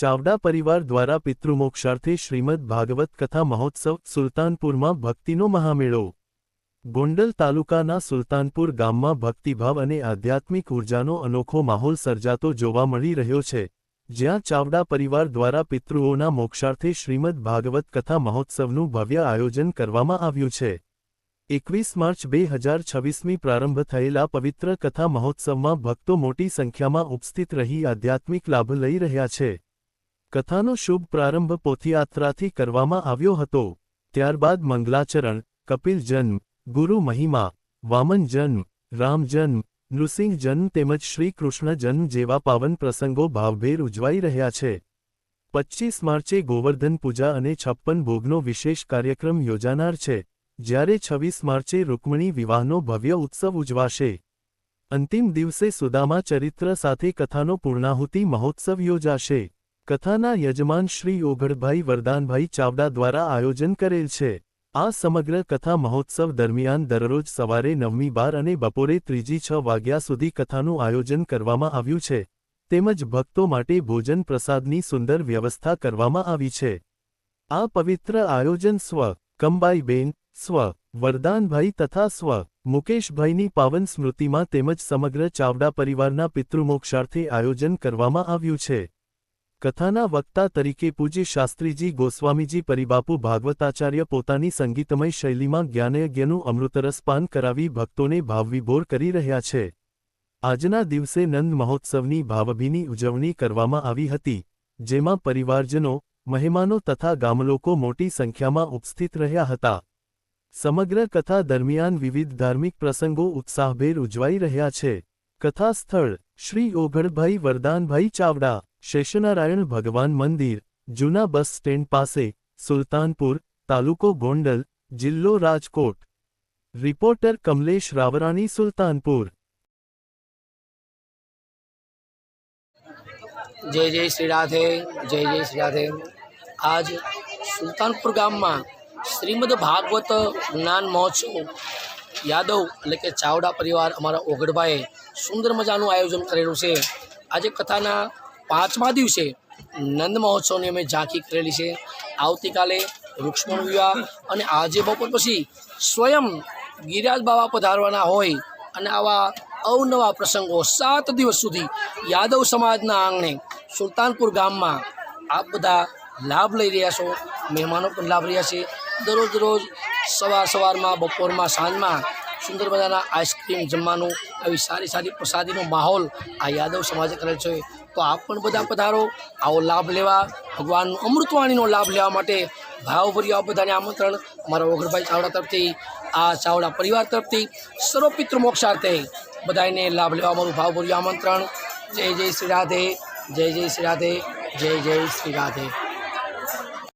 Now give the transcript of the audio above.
ચાવડા પરિવાર દ્વારા પિતૃમોક્ષાર્થે શ્રીમદ ભાગવત કથા મહોત્સવ સુલતાનપુરમાં ભક્તિનો મહામેળો। ગોંડલ તાલુકાના સુલતાનપુર ગામમાં ભક્તિભાવ અને આધ્યાત્મિક ઉર્જાનો અનોખો માહોલ સર્જાતો જોવા મળી રહ્યો છે, જ્યાં ચાવડા પરિવાર દ્વારા પિતૃઓના મોક્ષાર્થે શ્રીમદ ભાગવત કથા મહોત્સવનું ભવ્ય આયોજન કરવામાં આવ્યું છે। 21 માર્ચ 2026મી પ્રારંભ થયેલા પવિત્ર કથા મહોત્સવમાં ભક્તો મોટી સંખ્યામાં ઉપસ્થિત રહી આધ્યાત્મિક લાભ લઈ રહ્યા છે। કથાનો શુભ પ્રારંભ પોથીયાત્રાથી કરવામાં આવ્યો હતો। ત્યારબાદ મંગલાચરણ, કપિલ જન્મ, ગુરુ મહિમા, વામન જન્મ, રામ જન્મ, નૃસિંહ જન્મ તેમજ શ્રી કૃષ્ણ જન્મ જેવા પાવન પ્રસંગો ભાવભેર ઉજવાઈ રહ્યા છે। 25 માર્ચે ગોવર્ધન પૂજા અને 56 ભોગનો વિશેષ કાર્યક્રમ યોજાનાર છે, જ્યારે 26 માર્ચે રૂકમણી વિવાહનો ભવ્ય ઉત્સવ ઉજવાશે। અંતિમ દિવસે સુદામા ચરિત્ર સાથે કથાનો પૂર્ણાહુતિ મહોત્સવ યોજાશે। કથાના યજમાન શ્રી ઓઘડભાઈ વરદાનભાઈ ચાવડા દ્વારા આયોજન કરેલ છે। આ સમગ્ર કથા મહોત્સવ દરમિયાન દરરોજ સવારે 9:12 અને બપોરે 3:06 વાગ્યા સુધી કથાનું આયોજન કરવામાં આવ્યું છે, તેમજ ભક્તો માટે ભોજન પ્રસાદની સુંદર વ્યવસ્થા કરવામાં આવી છે। આ પવિત્ર આયોજન સ્વ કંબાઈબેન, સ્વ વરદાનભાઈ તથા સ્વ મુકેશભાઈની પાવન સ્મૃતિમાં તેમજ સમગ્ર ચાવડા પરિવારના પિતૃમોક્ષાર્થે આયોજન કરવામાં આવ્યું છે। કથાના વક્તા તરીકે પૂજ્ય શાસ્ત્રીજી ગોસ્વામીજી પરિબાપુ ભાગવતાચાર્ય પોતાની સંગીતમય શૈલીમાં જ્ઞાનયજ્ઞનું અમૃતરસપાન કરાવી ભક્તોને ભાવવિભોર કરી રહ્યા છે। આજના દિવસે નંદ મહોત્સવની ભાવભીની ઉજવણી કરવામાં આવી હતી, જેમાં પરિવારજનો, મહેમાનો તથા ગામલોકો મોટી સંખ્યામાં ઉપસ્થિત રહ્યા હતા। સમગ્ર કથા દરમિયાન વિવિધ ધાર્મિક પ્રસંગો ઉત્સાહભેર ઉજવાઈ રહ્યા છે। કથા સ્થળ શ્રી ઓઘડભાઈ વરદાનભાઈ ચાવડા, શેષનારાયણ ભગવાન મંદિર, જૂના બસ સ્ટેન્ડ પાસે, સુલતાનપુર, તાલુકો ગોંડલ, જિલ્લો રાજકોટ। રિપોર્ટર કમલેશ રાવરાણી, સુલતાનપુર। जय जय श्री राधे, जय जय श्री राधे। आज सुल्तानपुर गाम में श्रीमद भागवत ज्ञान महोत्सव यादव એટલે કે ચાવડા પરિવાર અમારા ઓગડભાઈએ સુંદર મજાનું આયોજન કરેલું છે। આજે કથાના 5મા દિવસે નંદ મહોત્સવની અમે ઝાંખી કરેલી છે। આવતીકાલે રૂક્ષ્મણ વિવાહ અને આજે બપોર પછી સ્વયં ગિરિરાજ બાબા પધારવાના હોય અને આવા અવનવા પ્રસંગો 7 દિવસ સુધી યાદવ સમાજના આંગણે સુલતાનપુર ગામમાં આપ બધા લાભ લઈ રહ્યા છો, મહેમાનો પણ લાભ રહ્યા છે। દરરોજ રોજ સવારમાં, બપોરમાં, સાંજમાં સુંદર મજાના આઈસ્ક્રીમ જમવાનું, આવી સારી સારી પ્રસાદીનો માહોલ આ યાદવ સમાજે કરેલ છે। તો આપ પણ બધા પધારો, આવો લાભ લેવા, ભગવાનનું અમૃતવાણીનો લાભ લેવા માટે ભાવભર્યું આ બધાને આમંત્રણ અમારા ઓઘડભાઈ ચાવડા તરફથી, આ ચાવડા પરિવાર તરફથી સર્વ પિતૃ મોક્ષાર્થે બધાને લાભ લેવા અમારું ભાવભર્યું આમંત્રણ। જય જય શ્રી રાધે, જય જય શ્રી રાધે, જય જય શ્રી રાધે।